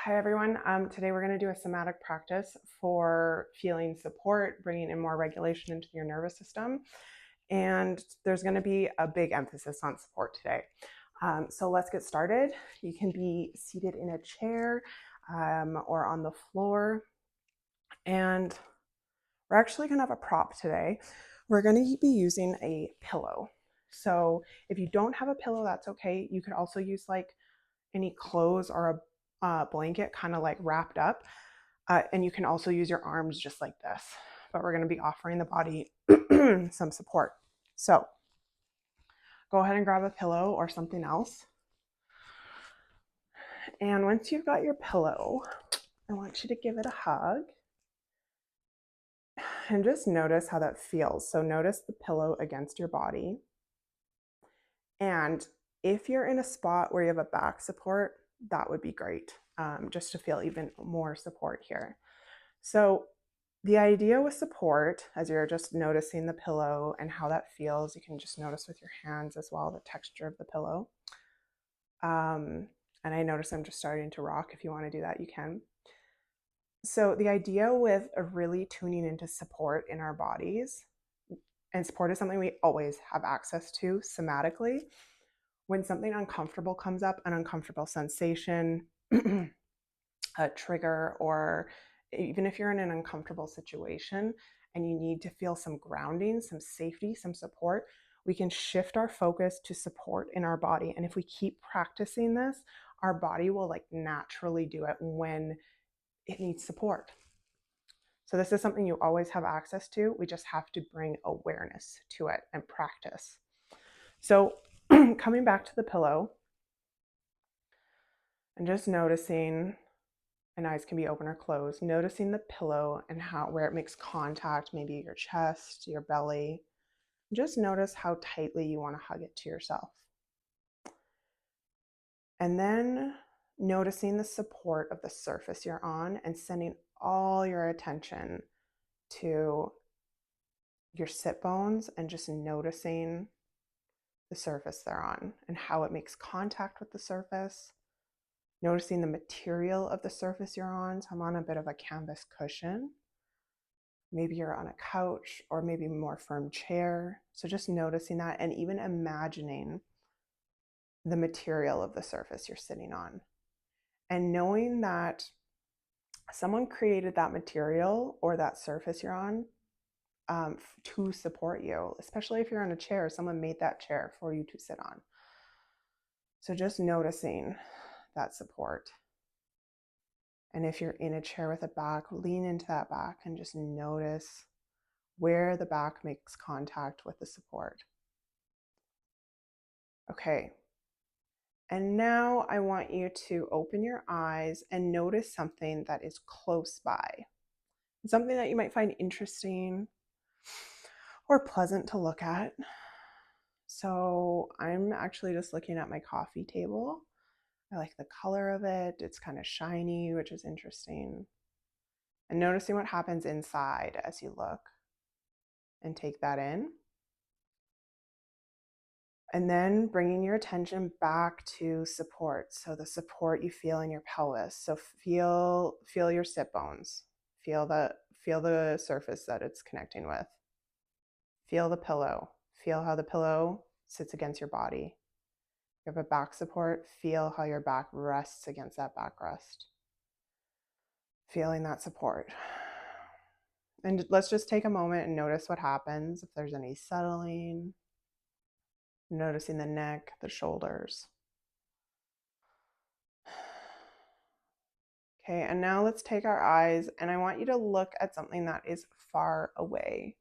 Hi everyone. Today we're going to do a somatic practice for feeling support, bringing in more regulation into your nervous system. And there's going to be a big emphasis on support today. So let's get started. You can be seated in a chair or on the floor. And we're actually going to have a prop today. We're going to be using a pillow. So if you don't have a pillow, that's okay. You could also use like any clothes or a blanket kind of like wrapped up. And you can also use your arms just like this, but we're going to be offering the body some support. So go ahead and grab a pillow or something else. And once you've got your pillow, I want you to give it a hug and just notice how that feels. So notice the pillow against your body. And if you're in a spot where you have a back support, that would be great, just to feel even more support here. So the idea with support, as you're just noticing the pillow and how that feels, you can just notice with your hands as well, the texture of the pillow. And I notice I'm just starting to rock. If you want to do that, you can. So the idea with really tuning into support in our bodies, and support is something we always have access to somatically. When something uncomfortable comes up, an uncomfortable sensation, a trigger, or even if you're in an uncomfortable situation and you need to feel some grounding, some safety, some support, we can shift our focus to support in our body. And if we keep practicing this, our body will like naturally do it when it needs support. So this is something you always have access to. We just have to bring awareness to it and practice. So coming back to the pillow and just noticing, and eyes can be open or closed, noticing the pillow and where it makes contact, maybe your chest, your belly. Just notice how tightly you want to hug it to yourself. And then noticing the support of the surface you're on and sending all your attention to your sit bones and just noticing the surface they're on and how it makes contact with the surface. Noticing the material of the surface you're on. So I'm on a bit of a canvas cushion. Maybe you're on a couch or maybe a more firm chair. So just noticing that and even imagining the material of the surface you're sitting on. And knowing that someone created that material or that surface you're on to support you, especially if you're on a chair, someone made that chair for you to sit on. So just noticing that support. And if you're in a chair with a back, lean into that back and just notice where the back makes contact with the support. Okay. And now I want you to open your eyes and notice something that is close by. Something that you might find interesting or pleasant to look at. So I'm actually just looking at my coffee table. I like the color of it. It's kind of shiny, which is interesting. And noticing what happens inside as you look and take that in. And then bringing your attention back to support. So the support you feel in your pelvis. So feel your sit bones. Feel the surface that it's connecting with. Feel the pillow. Feel how the pillow sits against your body. You have a back support. Feel how your back rests against that backrest. Feeling that support. And let's just take a moment and notice what happens, if there's any settling. Noticing the neck, the shoulders. Okay, and now let's take our eyes, and I want you to look at something that is far away.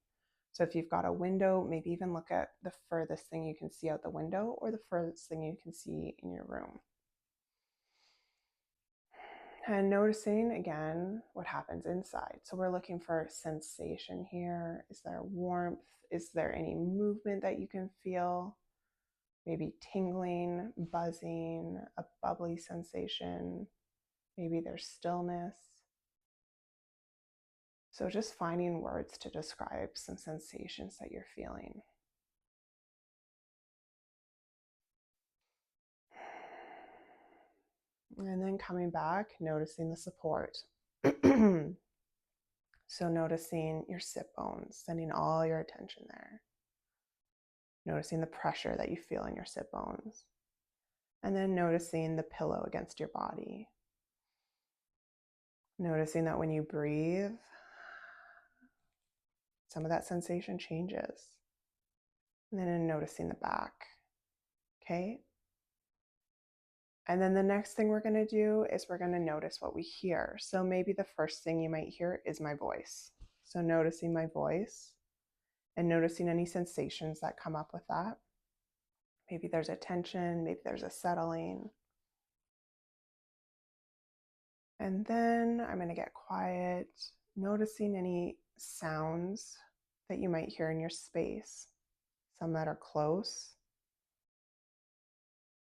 So if you've got a window, maybe even look at the furthest thing you can see out the window or the furthest thing you can see in your room. And noticing again what happens inside. So we're looking for sensation here. Is there warmth? Is there any movement that you can feel? Maybe tingling, buzzing, a bubbly sensation. Maybe there's stillness. So just finding words to describe some sensations that you're feeling. And then coming back, noticing the support. So noticing your sit bones, sending all your attention there. Noticing the pressure that you feel in your sit bones. And then noticing the pillow against your body. Noticing that when you breathe, some of that sensation changes. And then noticing the back. Okay? And then the next thing we're going to do is we're going to notice what we hear. So maybe the first thing you might hear is my voice. So noticing my voice and noticing any sensations that come up with that. Maybe there's a tension, maybe there's a settling. And then I'm going to get quiet, noticing any sounds that you might hear in your space, some that are close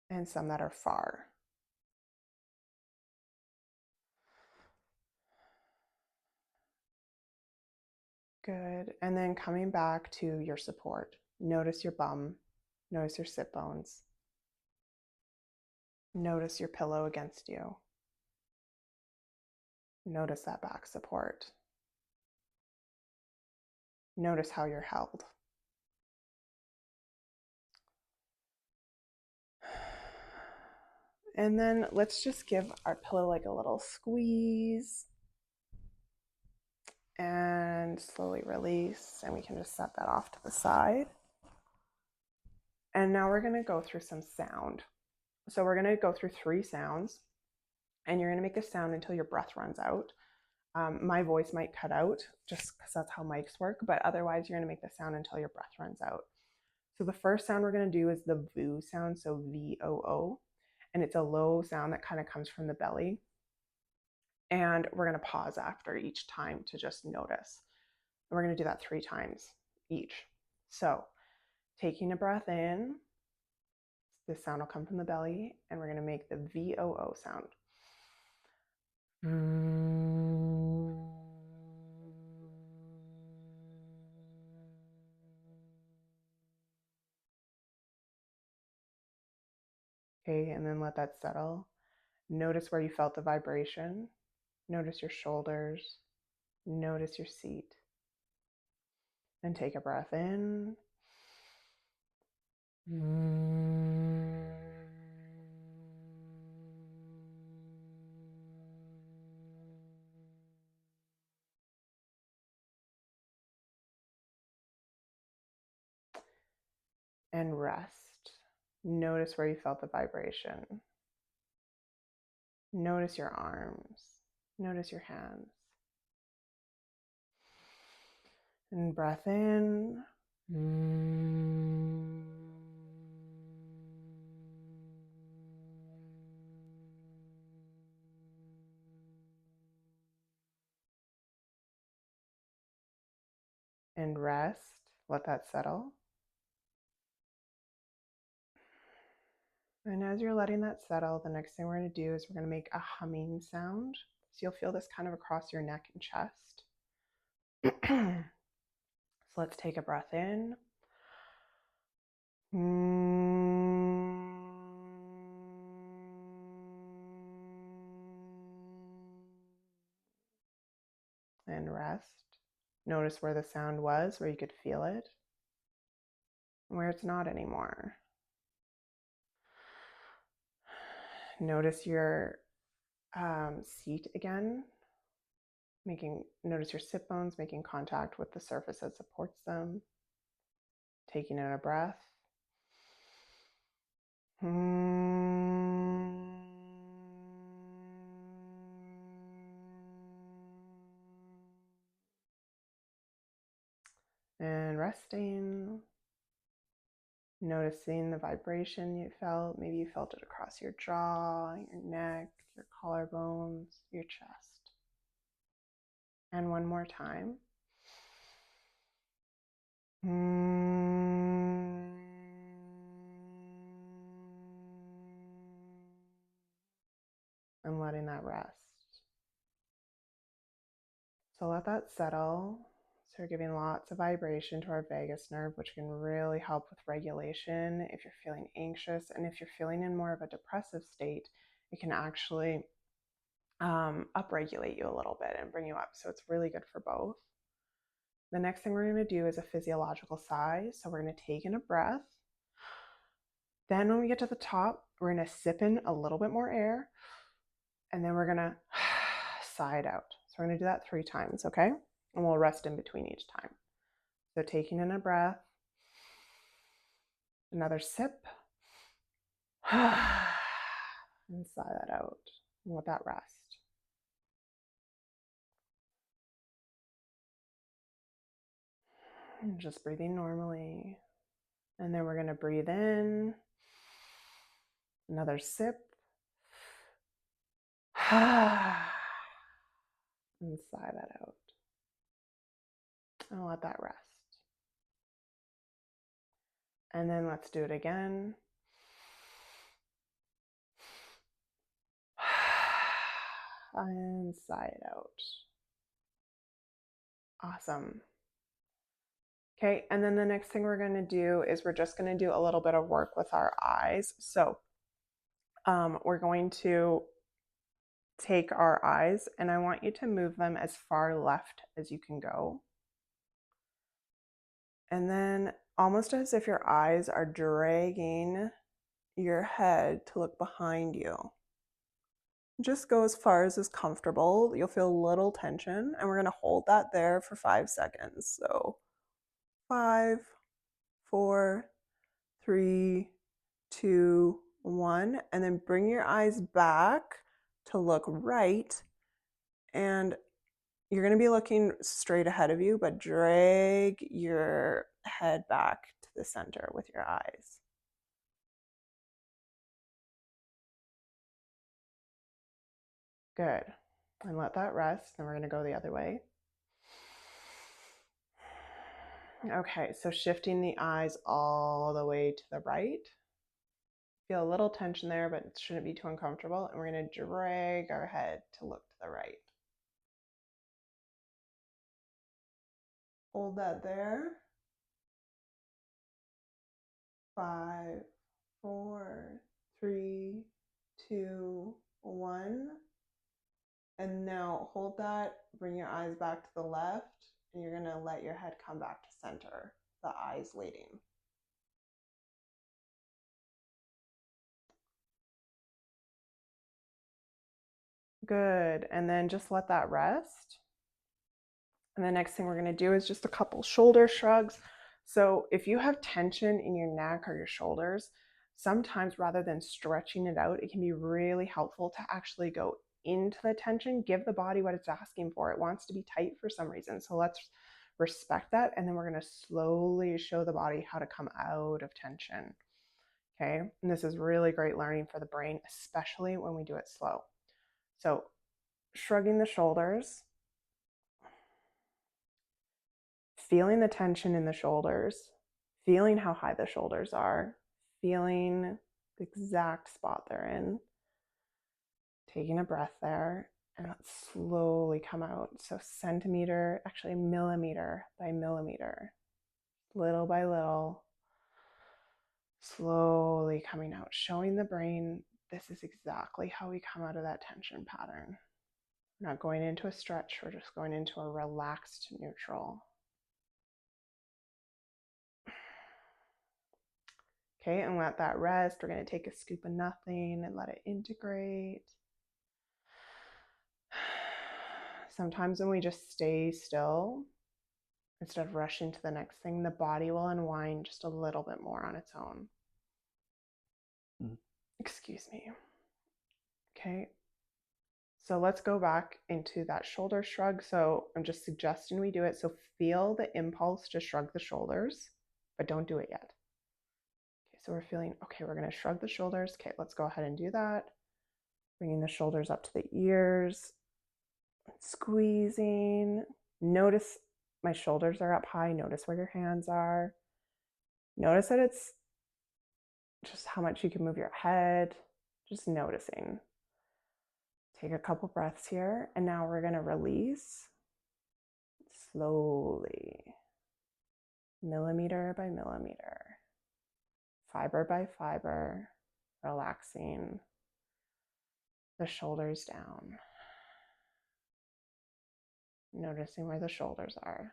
and some that are far. Good. And then coming back to your support. Notice your bum. Notice your sit bones. Notice your pillow against you. Notice that back support. Notice how you're held. And then let's just give our pillow like a little squeeze and slowly release. And we can just set that off to the side. And now we're going to go through some sound. So we're going to go through 3 sounds, and you're going to make a sound until your breath runs out. My voice might cut out just because that's how mics work, but otherwise you're going to make the sound until your breath runs out. So the first sound we're going to do is the VOO sound, so VOO, and it's a low sound that kind of comes from the belly. And we're going to pause after each time to just notice. And we're going to do that 3 times each. So taking a breath in, this sound will come from the belly, and we're going to make the VOO sound. Okay, and then let that settle. Notice where you felt the vibration. Notice your shoulders. Notice your seat. And take a breath in. And rest. Notice where you felt the vibration. Notice your arms. Notice your hands. And breath in. And rest. Let that settle. And as you're letting that settle, the next thing we're going to do is we're going to make a humming sound. So you'll feel this kind of across your neck and chest. So let's take a breath in. And rest. Notice where the sound was, where you could feel it, and where it's not anymore. Notice your seat again. Notice your sit bones making contact with the surface that supports them. Taking in a breath. And resting. Noticing the vibration you felt. Maybe you felt it across your jaw, your neck, your collarbones, your chest. And one more time. And letting that rest. So let that settle. So we're giving lots of vibration to our vagus nerve, which can really help with regulation if you're feeling anxious. And if you're feeling in more of a depressive state, it can actually upregulate you a little bit and bring you up. So it's really good for both. The next thing we're going to do is a physiological sigh. So we're going to take in a breath. Then when we get to the top, we're going to sip in a little bit more air. And then we're going to sigh it out. So we're going to do that 3 times, okay? And we'll rest in between each time. So taking in a breath, another sip, and sigh that out. And let that rest. And just breathing normally. And then we're going to breathe in, another sip, and sigh that out. And let that rest. And then let's do it again. And sigh it out. Awesome. Okay, and then the next thing we're going to do is we're just going to do a little bit of work with our eyes. So we're going to take our eyes, and I want you to move them as far left as you can go. And then almost as if your eyes are dragging your head to look behind you. Just go as far as is comfortable. You'll feel a little tension, and we're going to hold that there for 5 seconds. So 5, 4, 3, 2, 1, and then bring your eyes back to look right, and you're going to be looking straight ahead of you, but drag your head back to the center with your eyes. Good. And let that rest. Then we're going to go the other way. Okay, so shifting the eyes all the way to the right. Feel a little tension there, but it shouldn't be too uncomfortable. And we're going to drag our head to look to the right. Hold that there. 5, 4, 3, 2, 1. And now hold that, bring your eyes back to the left, and you're going to let your head come back to center, the eyes leading. Good. And then just let that rest. And the next thing we're going to do is just a couple shoulder shrugs. So if you have tension in your neck or your shoulders, sometimes rather than stretching it out, it can be really helpful to actually go into the tension, give the body what it's asking for. It wants to be tight for some reason. So let's respect that. And then we're going to slowly show the body how to come out of tension. Okay. And this is really great learning for the brain, especially when we do it slow. So shrugging the shoulders, feeling the tension in the shoulders, feeling how high the shoulders are, feeling the exact spot they're in, taking a breath there, and let's slowly come out. So centimeter, actually millimeter by millimeter, little by little, slowly coming out, showing the brain this is exactly how we come out of that tension pattern. We're not going into a stretch, we're just going into a relaxed neutral. Okay, and let that rest. We're going to take a scoop of nothing and let it integrate. Sometimes when we just stay still, instead of rushing to the next thing, the body will unwind just a little bit more on its own. Excuse me. Okay, so let's go back into that shoulder shrug. So I'm just suggesting we do it. So feel the impulse to shrug the shoulders, but don't do it yet. Okay, so we're feeling, okay, we're going to shrug the shoulders. Okay, let's go ahead and do that. Bringing the shoulders up to the ears, squeezing. Notice my shoulders are up high. Notice where your hands are. Notice that it's just how much you can move your head, just noticing. Take a couple breaths here, and now we're going to release slowly, millimeter by millimeter, fiber by fiber, relaxing. the shoulders down. Noticing where the shoulders are.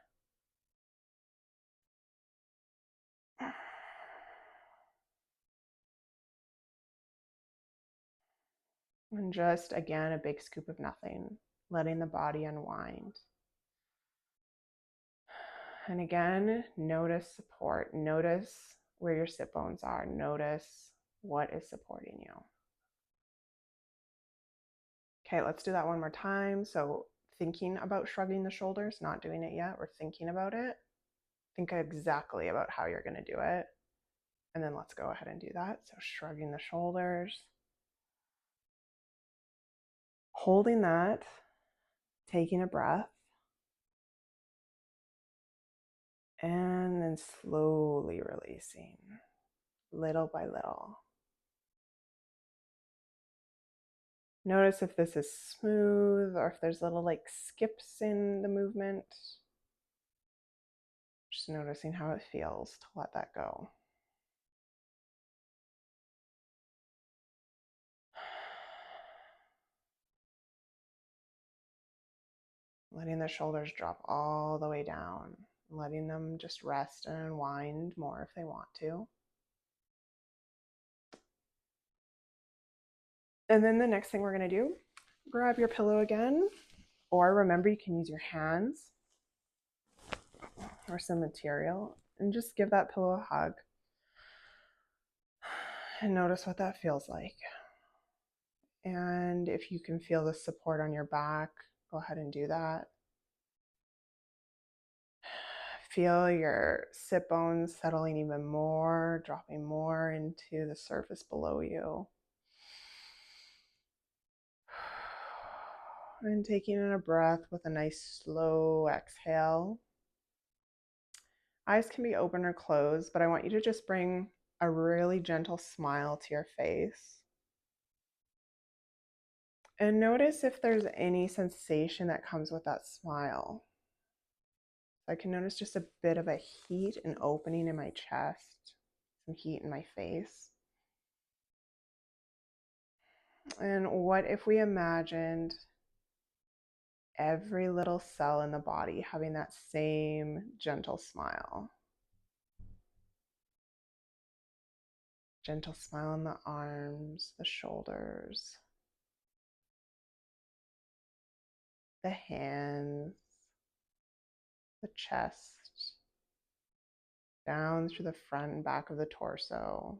And just, again, a big scoop of nothing, letting the body unwind. And again, notice support. Notice where your sit bones are. Notice what is supporting you. Okay, let's do that one more time. So thinking about shrugging the shoulders, not doing it yet. We're thinking about it. Think exactly about how you're going to do it. And then let's go ahead and do that. So shrugging the shoulders. Holding that, taking a breath. And then slowly releasing, little by little. Notice if this is smooth or if there's little like skips in the movement. Just noticing how it feels to let that go. Letting the shoulders drop all the way down. Letting them just rest and unwind more if they want to. And then the next thing we're going to do, grab your pillow again, or remember you can use your hands or some material and just give that pillow a hug. And notice what that feels like. And if you can feel the support on your back, go ahead and do that. Feel your sit bones settling even more, dropping more into the surface below you. And taking in a breath with a nice slow exhale. Eyes can be open or closed, but I want you to just bring a really gentle smile to your face. And notice if there's any sensation that comes with that smile. I can notice just a bit of a heat and opening in my chest, some heat in my face. And what if we imagined every little cell in the body having that same gentle smile? Gentle smile in the arms, the shoulders, the hands, the chest, down through the front and back of the torso,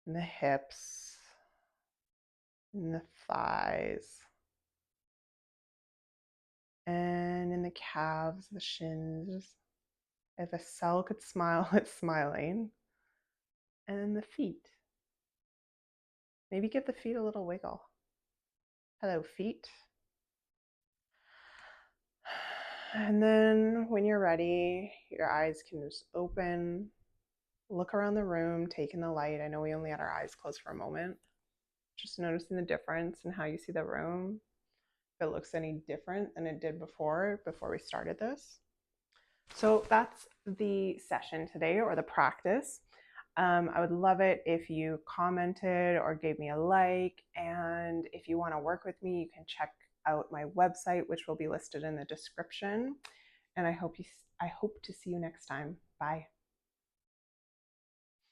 and the hips, and the thighs, and in the calves, the shins. If a cell could smile, it's smiling. And then the feet. Maybe give the feet a little wiggle. Hello, feet. And then when you're ready, your eyes can just open. Look around the room, take in the light. I know we only had our eyes closed for a moment. Just noticing the difference in how you see the room. If it looks any different than it did before we started this. So that's the session today, or the practice. I would love it if you commented or gave me a like. And if you want to work with me, you can check out my website, which will be listed in the description. And I hope to see you next time. Bye.